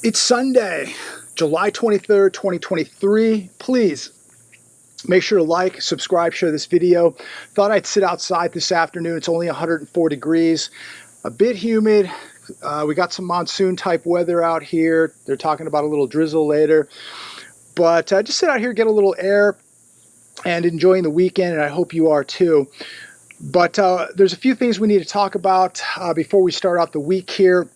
It's Sunday, July 23rd, 2023. Please make sure to like, subscribe, share this video. Thought I'd sit outside this afternoon. It's only 104 degrees, a bit humid. We got some monsoon type weather out here. They're talking about a little drizzle later. But just sit out here, get a little air, and enjoying the weekend, and I hope you are too. But there's a few things we need to talk about before we start out the week here.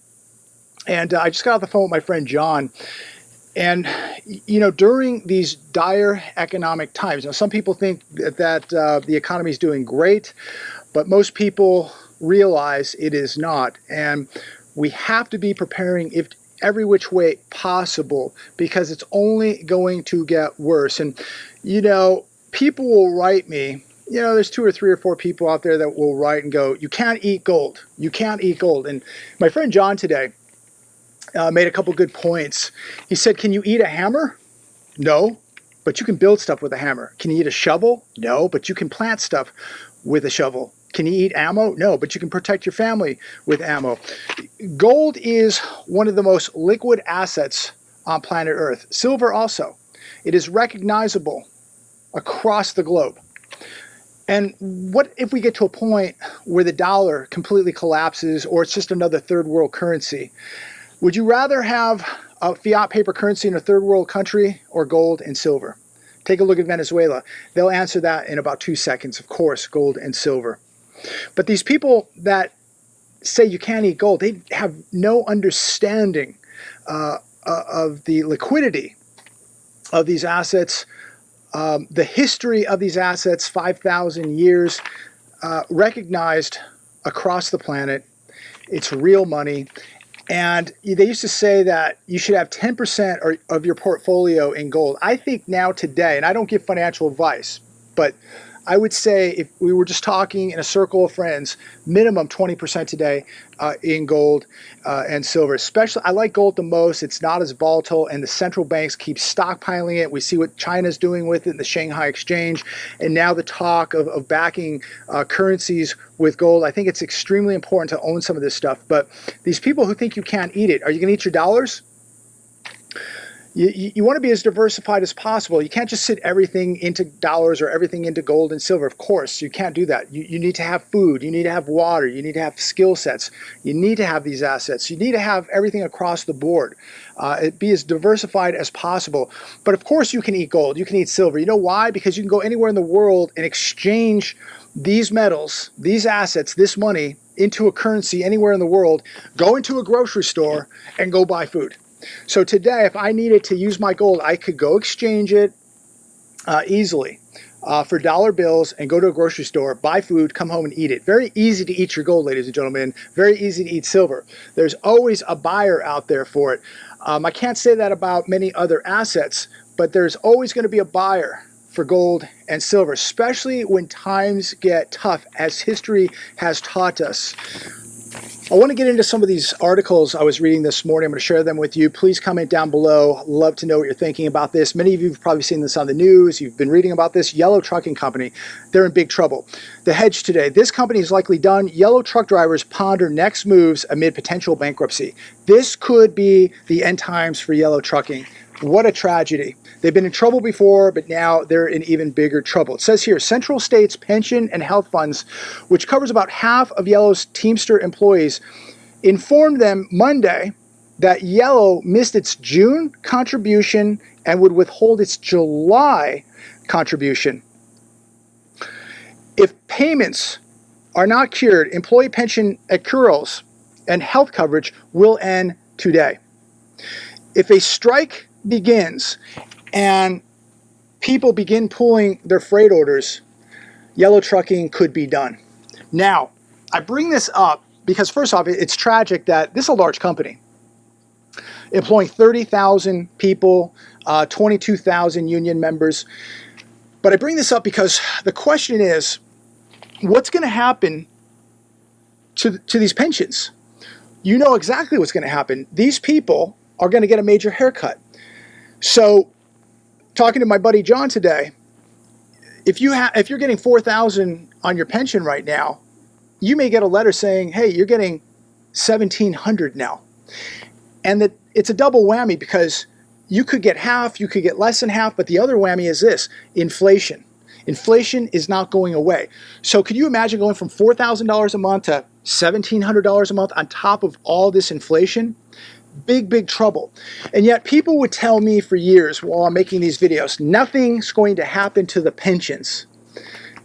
And I just got off the phone with my friend John. And, you know, during these dire economic times, now some people think that the economy is doing great, but most people realize it is not. And we have to be preparing if every which way possible, because it's only going to get worse. And, you know, people will write me. You know, there's 2 or 3 or 4 people out there that will write and go, you can't eat gold. You can't eat gold. And my friend John today made a couple good points. He said, can you eat a hammer? No, but you can build stuff with a hammer. Can you eat a shovel? No, but you can plant stuff with a shovel. Can you eat ammo? No, but you can protect your family with ammo. Gold is one of the most liquid assets on planet Earth. Silver also. It is recognizable across the globe. And what if we get to a point where the dollar completely collapses, or it's just another third world currency? Would you rather have a fiat paper currency in a third world country or gold and silver? Take a look at Venezuela. They'll answer that in about 2 seconds. Of course, gold and silver. But these people that say you can't eat gold, they have no understanding of the liquidity of these assets, the history of these assets, 5,000 years, recognized across the planet. It's real money. And they used to say that you should have 10% of your portfolio in gold. I think now today, and I don't give financial advice, but I would say if we were just talking in a circle of friends, minimum 20% today in gold and silver. Especially, I like gold the most. It's not as volatile, and the central banks keep stockpiling it. We see what China's doing with it in the Shanghai Exchange, and now the talk of backing currencies with gold. I think it's extremely important to own some of this stuff. But these people who think you can't eat it, are you going to eat your dollars? You want to be as diversified as possible. You can't just sit everything into dollars or everything into gold and silver. Of course, you can't do that. You need to have food. You need to have water. You need to have skill sets. You need to have these assets. You need to have everything across the board. Be as diversified as possible. But of course, you can eat gold. You can eat silver. You know why? Because you can go anywhere in the world and exchange these metals, these assets, this money into a currency anywhere in the world, go into a grocery store and go buy food. So today, if I needed to use my gold, I could go exchange it easily for dollar bills and go to a grocery store, buy food, come home and eat it. Very easy to eat your gold, ladies and gentlemen. Very easy to eat silver. There's always a buyer out there for it. I can't say that about many other assets, but there's always going to be a buyer for gold and silver, especially when times get tough, as history has taught us. I want to get into some of these articles I was reading this morning. I'm going to share them with you. Please comment down below. Love to know what you're thinking about this. Many of you have probably seen this on the news. You've been reading about this. Yellow Trucking Company, they're in big trouble. The hedge today, this company is likely done. Yellow truck drivers ponder next moves amid potential bankruptcy. This could be the end times for Yellow Trucking. What a tragedy. They've been in trouble before, but now they're in even bigger trouble. It says here, Central States Pension and Health Funds, which covers about half of Yellow's Teamster employees, informed them Monday that Yellow missed its June contribution and would withhold its July contribution. If payments are not cured, employee pension accruals and health coverage will end today. If a strike begins and people begin pulling their freight orders, Yellow Trucking could be done. Now, I bring this up because first off, it's tragic that this is a large company employing 30,000 people, 22,000 union members. But I bring this up because the question is, what's going to happen to these pensions? You know exactly what's going to happen. These people are going to get a major haircut. So, talking to my buddy John today, if you're getting $4,000 on your pension right now, you may get a letter saying, "Hey, you're getting $1,700 now." And that it's a double whammy, because you could get half, you could get less than half, but the other whammy is this: inflation. Inflation is not going away. So could you imagine going from $4,000 a month to $1,700 a month on top of all this inflation? Big, big trouble. And yet people would tell me for years while I'm making these videos, nothing's going to happen to the pensions.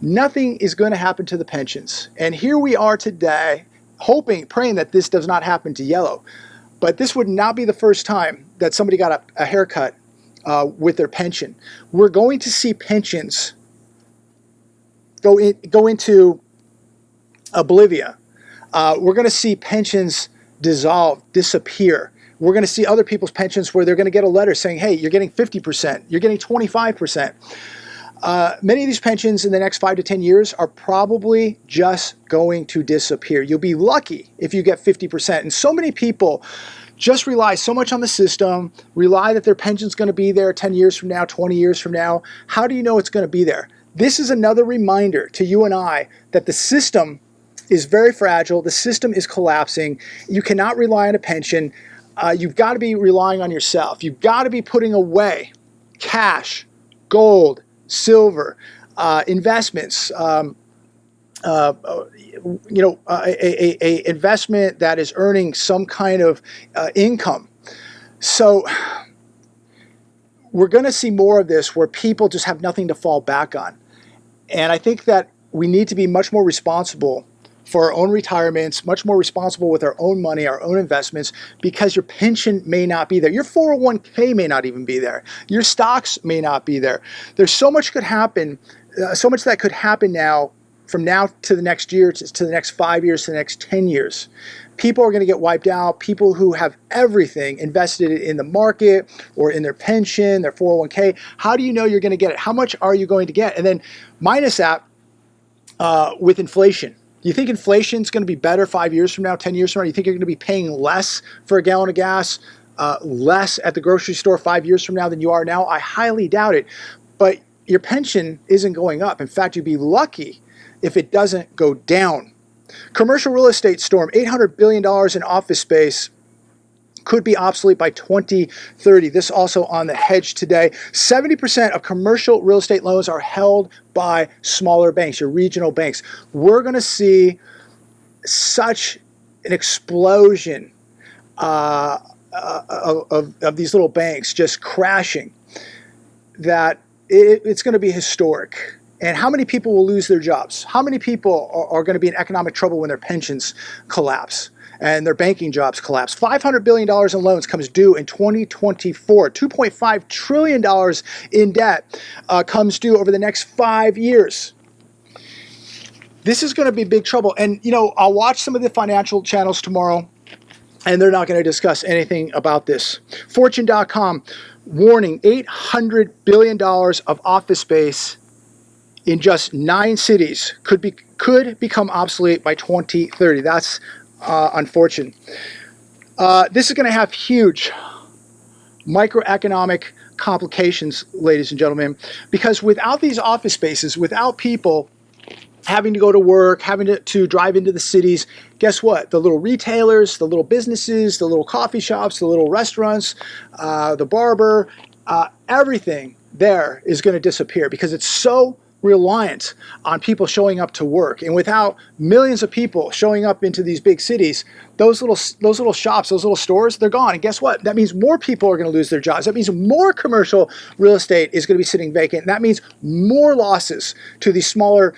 Nothing is going to happen to the pensions. And here we are today, hoping, praying that this does not happen to yellow. But this would not be the first time that somebody got a haircut with their pension. We're going to see pensions go into oblivion. We're going to see pensions dissolve, disappear. We're going to see other people's pensions where they're going to get a letter saying, hey, you're getting 50%, you're getting 25%. Many of these pensions in the next 5 to 10 years are probably just going to disappear. You'll be lucky if you get 50%. And so many people just rely so much on the system, rely that their pension's going to be there 10 years from now, 20 years from now. How do you know it's going to be there? This is another reminder to you and I that the system is very fragile. The system is collapsing. You cannot rely on a pension. You've got to be relying on yourself. You've got to be putting away cash, gold, silver, investments, a investment that is earning some kind of income. So we're going to see more of this where people just have nothing to fall back on. And I think that we need to be much more responsible for our own retirements, much more responsible with our own money, our own investments, because your pension may not be there. Your 401k may not even be there. Your stocks may not be there. There's so much could happen, so much that could happen now, from now to the next year, to the next 5 years, to the next 10 years. People are going to get wiped out. People who have everything invested in the market or in their pension, their 401k. How do you know you're going to get it? How much are you going to get? And then minus that with inflation. Do you think inflation is going to be better 5 years from now, 10 years from now? Do you think you're going to be paying less for a gallon of gas, less at the grocery store 5 years from now than you are now? I highly doubt it. But your pension isn't going up. In fact, you'd be lucky if it doesn't go down. Commercial real estate storm, $800 billion in office space could be obsolete by 2030. This also on the Hedge today. 70% of commercial real estate loans are held by smaller banks, your regional banks. We're going to see such an explosion of these little banks just crashing that it's going to be historic. And how many people will lose their jobs? How many people are going to be in economic trouble when their pensions collapse and their banking jobs collapse? $500 billion in loans comes due in 2024. $2.5 trillion in debt comes due over the next 5 years. This is going to be big trouble. And, you know, I'll watch some of the financial channels tomorrow, and they're not going to discuss anything about this. Fortune.com warning $800 billion of office space in just 9 cities could become obsolete by 2030. That's unfortunate. This is going to have huge microeconomic complications, ladies and gentlemen, because without these office spaces, without people having to go to work, having to drive into the cities, guess what? The little retailers, the little businesses, the little coffee shops, the little restaurants, the barber, everything there is going to disappear because it's so reliant on people showing up to work. And without millions of people showing up into these big cities, those little shops, those little stores, they're gone. And guess what? That means more people are going to lose their jobs. That means more commercial real estate is going to be sitting vacant. That means more losses to these smaller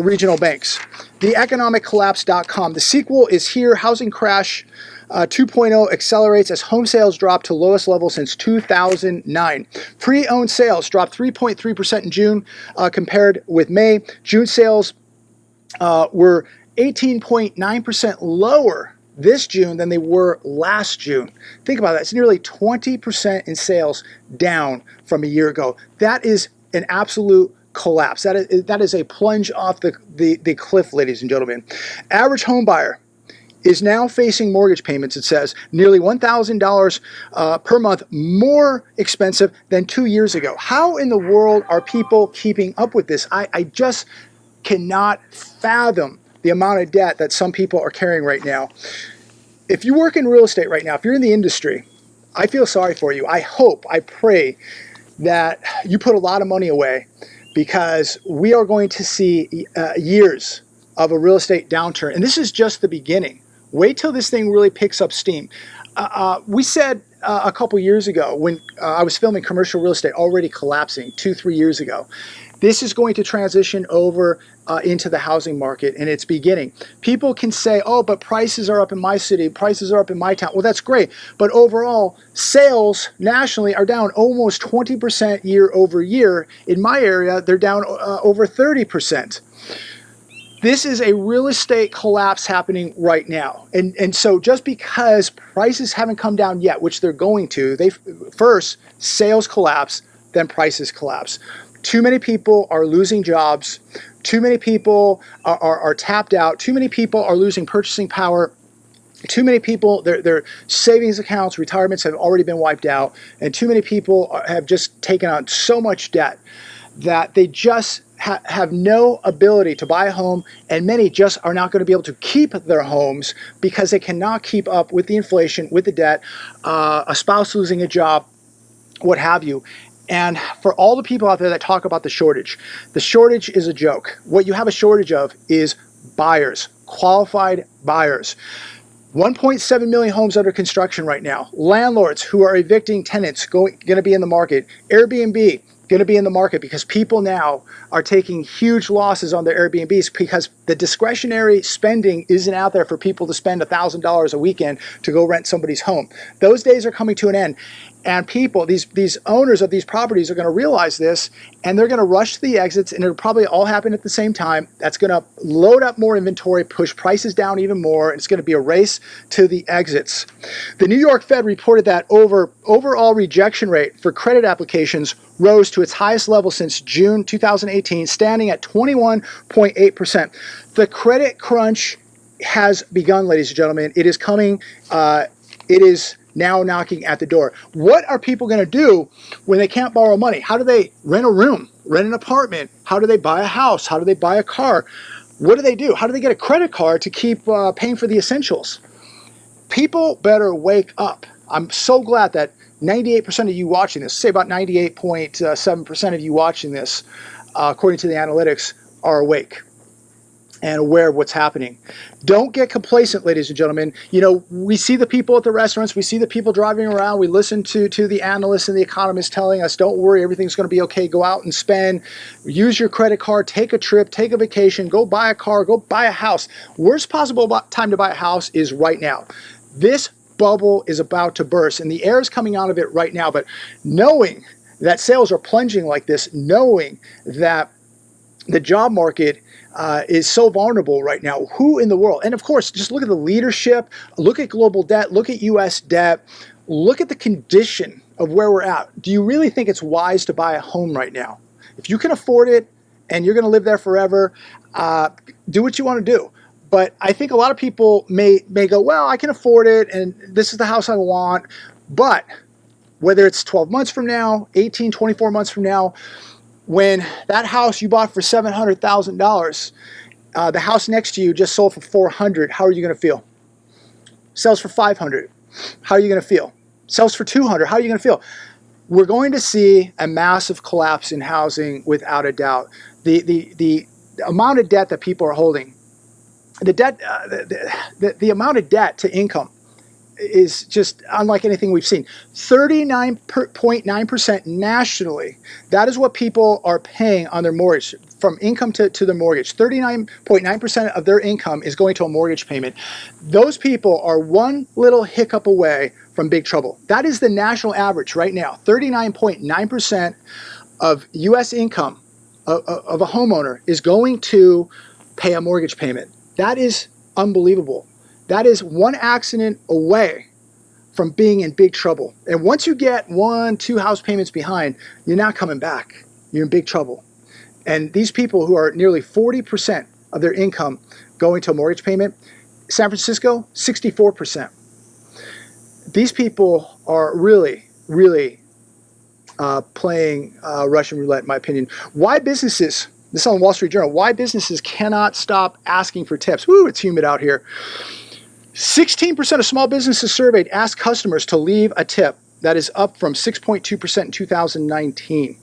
regional banks. TheEconomicCollapse.com. The sequel is here. Housing crash 2.0 accelerates as home sales drop to lowest level since 2009. Pre-owned sales dropped 3.3% in June compared with May. June sales were 18.9% lower this June than they were last June. Think about that. It's nearly 20% in sales down from a year ago. That is an absolute collapse. That is a plunge off the cliff, ladies and gentlemen. Average home buyer is now facing mortgage payments, it says, nearly $1,000 per month more expensive than 2 years ago. How in the world are people keeping up with this? I just cannot fathom the amount of debt that some people are carrying right now. if you work in real estate right now, if you're in the industry, I feel sorry for you. I hope, I pray that you put a lot of money away, because we are going to see years of a real estate downturn. And this is just the beginning. Wait till this thing really picks up steam. We said a couple years ago, when I was filming commercial real estate already collapsing 2-3 years ago, this is going to transition over into the housing market, and it's beginning. People can say, oh, but prices are up in my city, prices are up in my town. Well, that's great. But overall, sales nationally are down almost 20% year over year. In my area, they're down over 30%. This is a real estate collapse happening right now. And so just because prices haven't come down yet, which they're going to, first sales collapse, then prices collapse. Too many people are losing jobs. Too many people are tapped out. Too many people are losing purchasing power. Too many people, their savings accounts, retirements have already been wiped out. And too many people have just taken on so much debt that they just have no ability to buy a home, and many just are not going to be able to keep their homes because they cannot keep up with the inflation, with the debt, a spouse losing a job, what have you. And for all the people out there that talk about the shortage is a joke. What you have a shortage of is buyers, qualified buyers. 1.7 million homes under construction right now. Landlords who are evicting tenants going to be in the market. Airbnb going to be in the market because people now are taking huge losses on their Airbnbs because the discretionary spending isn't out there for people to spend $1,000 a weekend to go rent somebody's home. Those days are coming to an end. And people, these owners of these properties are going to realize this, and they're going to rush to the exits, and it'll probably all happen at the same time. That's going to load up more inventory, push prices down even more, and it's going to be a race to the exits. The New York Fed reported that overall rejection rate for credit applications rose to its highest level since June 2018, standing at 21.8%. The credit crunch has begun, ladies and gentlemen. It is coming. It is now knocking at the door. What are people going to do when they can't borrow money? How do they rent a room, rent an apartment? How do they buy a house? How do they buy a car? What do they do? How do they get a credit card to keep paying for the essentials? People better wake up. I'm so glad that 98% of you watching this, say about 98.7% of you watching this, according to the analytics, are awake and aware of what's happening. Don't get complacent, ladies and gentlemen. You know, we see the people at the restaurants, we see the people driving around, we listen to the analysts and the economists telling us, don't worry, everything's going to be okay, go out and spend, use your credit card, take a trip, take a vacation, go buy a car, go buy a house. Worst possible time to buy a house is right now. This bubble is about to burst, and the air is coming out of it right now, but knowing that sales are plunging like this, knowing that the job market is so vulnerable right now. Who in the world? And of course, just look at the leadership, look at global debt, look at U.S. debt, look at the condition of where we're at. Do you really think it's wise to buy a home right now? If you can afford it and you're going to live there forever, do what you want to do. But I think a lot of people may go, well, I can afford it and this is the house I want. But whether it's 12 months from now, 18, 24 months from now, when that house you bought for $700,000, the house next to you just sold for $400,000, how are you going to feel? Sells for $500,000, how are you going to feel? Sells for $200,000, how are you going to feel? We're going to see a massive collapse in housing without a doubt. The amount of debt that people are holding, the amount of debt to income is just unlike anything we've seen. 39.9% nationally. That is what people are paying on their mortgage, from income to their mortgage. 39.9% of their income is going to a mortgage payment. Those people are one little hiccup away from big trouble. That is the national average right now. 39.9% of U.S. income of a homeowner is going to pay a mortgage payment. That is unbelievable. That is one accident away from being in big trouble. And once you get 1-2 house payments behind, you're not coming back. You're in big trouble. And these people who are nearly 40% of their income going to a mortgage payment, San Francisco, 64%. These people are really, really playing Russian roulette, in my opinion. Why businesses, this is on the Wall Street Journal, why businesses cannot stop asking for tips. Woo, it's humid out here. 16% of small businesses surveyed asked customers to leave a tip. That is up from 6.2% in 2019.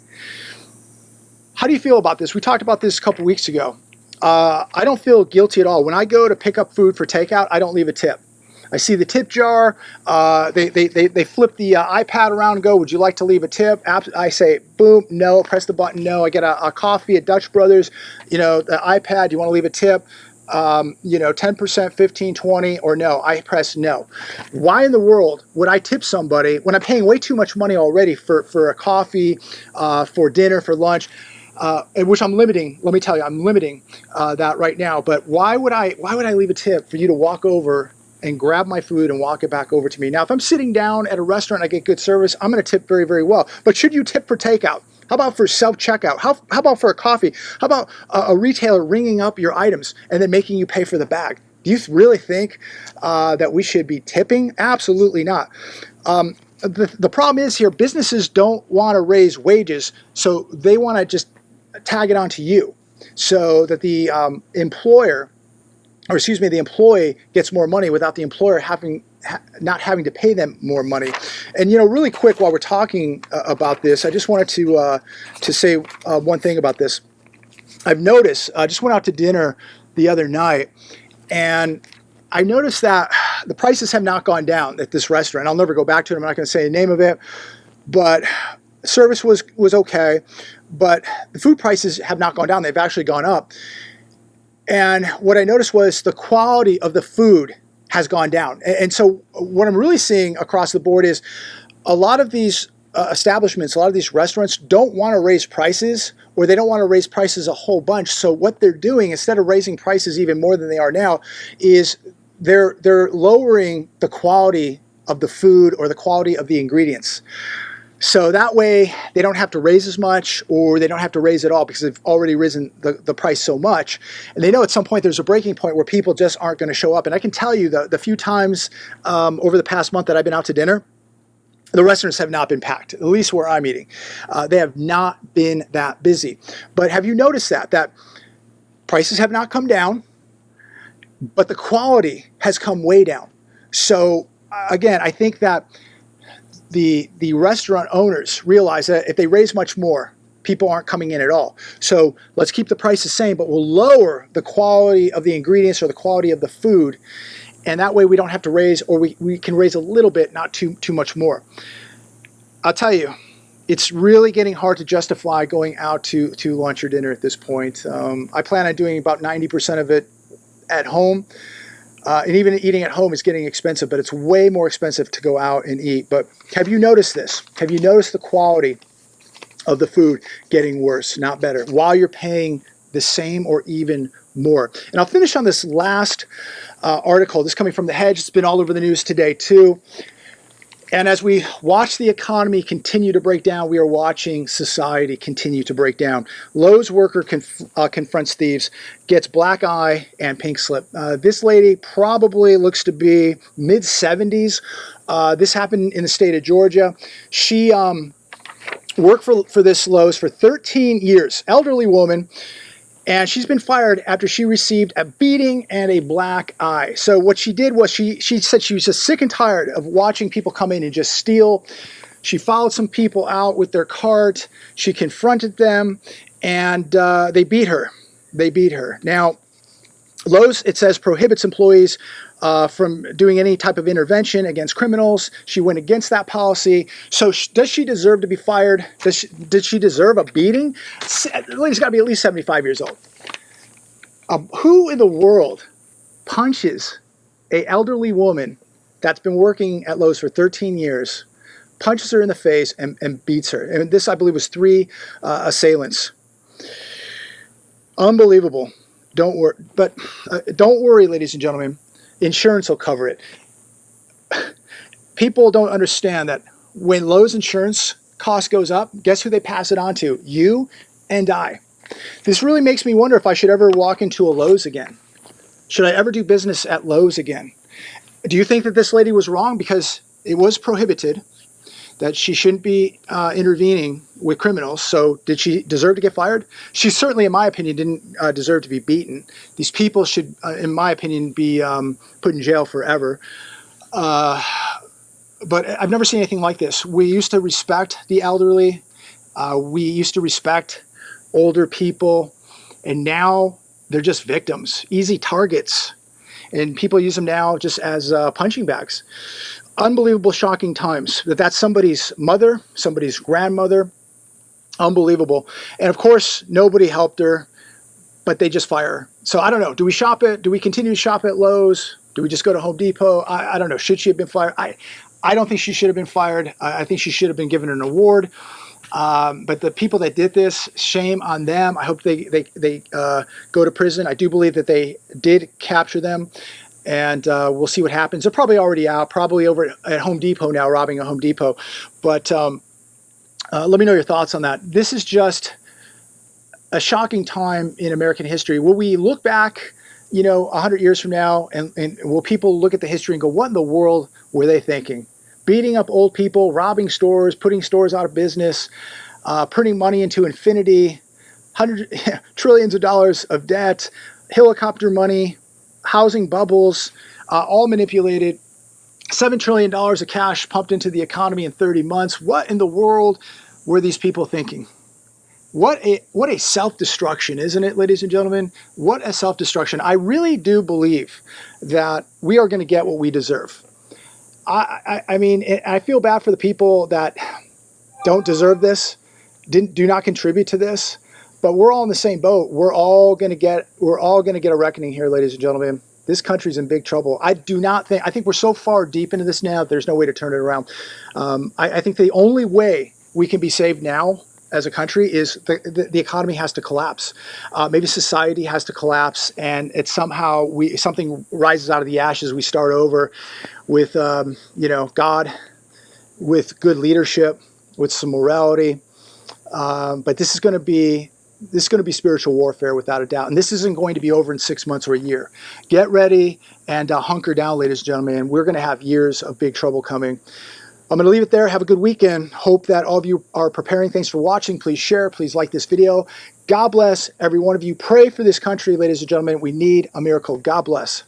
How do you feel about this? We talked about this a couple weeks ago. I don't feel guilty at all. When I go to pick up food for takeout, I don't leave a tip. I see the tip jar. They flip the iPad around and go, would you like to leave a tip? I say, boom, no, press the button, no. I get a coffee at Dutch Brothers, you know, the iPad, you want to leave a tip? You know, 10%, 15, 20, or no. I press no. Why in the world would I tip somebody when I'm paying way too much money already for a coffee, for dinner, for lunch? Which I'm limiting. Let me tell you, I'm limiting that right now. But why would I leave a tip for you to walk over and grab my food and walk it back over to me? Now, if I'm sitting down at a restaurant and I get good service, I'm going to tip very, very well. But should you tip for takeout? How about for self-checkout? How about for a coffee? How about a retailer ringing up your items and then making you pay for the bag? Do you really think that we should be tipping? Absolutely not. The problem is here, businesses don't want to raise wages, so they want to just tag it onto you so that the employee gets more money without the employer not having to pay them more money. And you know, really quick, while we're talking about this, I just wanted to say one thing about this. I've noticed, I just went out to dinner the other night, and I noticed that the prices have not gone down at this restaurant. I'll never go back to it. I'm not going to say the name of it, but service was okay, but the food prices have not gone down. They've actually gone up. And what I noticed was the quality of the food has gone down. And so what I'm really seeing across the board is a lot of these establishments, a lot of these restaurants don't want to raise prices, or they don't want to raise prices a whole bunch. So what they're doing, instead of raising prices even more than they are now, is they're lowering the quality of the food or the quality of the ingredients. So that way they don't have to raise as much, or they don't have to raise at all because they've already risen the price so much. And they know at some point there's a breaking point where people just aren't going to show up. And I can tell you the few times over the past month that I've been out to dinner, the restaurants have not been packed, at least where I'm eating. They have not been that busy. But have you noticed that prices have not come down, but the quality has come way down? So again, I think that the restaurant owners realize that if they raise much more, people aren't coming in at all. So let's keep the price the same, but we'll lower the quality of the ingredients or the quality of the food. And that way we don't have to raise, or we can raise a little bit, not too much more. I'll tell you, it's really getting hard to justify going out to lunch or dinner at this point. I plan on doing about 90% of it at home. And even eating at home is getting expensive, but it's way more expensive to go out and eat. But have you noticed this? Have you noticed the quality of the food getting worse, not better, while you're paying the same or even more? And I'll finish on this last article. This is coming from The Hedge. It's been all over the news today too. And as we watch the economy continue to break down, we are watching society continue to break down. Lowe's worker confronts thieves, gets black eye and pink slip. This lady probably looks to be mid-70s. This happened in the state of Georgia. She worked for this Lowe's for 13 years, elderly woman. And she's been fired after she received a beating and a black eye. So what she did was she said she was just sick and tired of watching people come in and just steal. She followed some people out with their cart. She confronted them, and they beat her. They beat her. Now, Lowe's, it says, prohibits employees from doing any type of intervention against criminals. She went against that policy. So does she deserve to be fired? Did she deserve a beating? The lady's got to be at least 75 years old. Who in the world punches an elderly woman that's been working at Lowe's for 13 years, punches her in the face and beats her? And this, I believe, was 3 assailants. Unbelievable. Don't worry, but don't worry, ladies and gentlemen. Insurance will cover it. People don't understand that when Lowe's insurance cost goes up, guess who they pass it on to? You and I. This really makes me wonder if I should ever walk into a Lowe's again. Should I ever do business at Lowe's again? Do you think that this lady was wrong because it was prohibited? that she shouldn't be intervening with criminals. So did she deserve to get fired? She certainly, in my opinion, didn't deserve to be beaten. These people should, in my opinion, be put in jail forever. But I've never seen anything like this. We used to respect the elderly. We used to respect older people. And now they're just victims, easy targets. And people use them now just as punching bags. Unbelievable, shocking times. That's somebody's mother, somebody's grandmother. Unbelievable. And of course, nobody helped her, but they just fire her. So I don't know. Do we shop at, do we continue to shop at Lowe's? Do we just go to Home Depot? I don't know. Should she have been fired? I don't think she should have been fired. I think she should have been given an award. But the people that did this, shame on them. I hope they go to prison. I do believe that they did capture them. And we'll see what happens. They're probably already out, probably over at Home Depot now, robbing a Home Depot. But let me know your thoughts on that. This is just a shocking time in American history. Will we look back, 100 years from now, and will people look at the history and go, what in the world were they thinking? Beating up old people, robbing stores, putting stores out of business, printing money into infinity, trillions of dollars of debt, helicopter money, housing bubbles, all manipulated, $7 trillion of cash pumped into the economy in 30 months. What in the world were these people thinking? What a self-destruction, isn't it, ladies and gentlemen? What a self-destruction. I really do believe that we are going to get what we deserve. I mean, I feel bad for the people that don't deserve this, do not contribute to this, but we're all in the same boat. We're all going to get a reckoning here, ladies and gentlemen. This country's in big trouble. I think we're so far deep into this now, there's no way to turn it around. I think the only way we can be saved now as a country is the economy has to collapse. Maybe society has to collapse, and it's somehow something rises out of the ashes. We start over with God, with good leadership, with some morality. But this is going to be spiritual warfare without a doubt, and this isn't going to be over in 6 months or a year. Get ready and hunker down, ladies and gentlemen. We're going to have years of big trouble coming. I'm going to leave it there. Have a good weekend. Hope that all of you are preparing. Thanks for watching. Please share. Please like this video. God bless every one of you. Pray for this country, ladies and gentlemen. We need a miracle. God bless.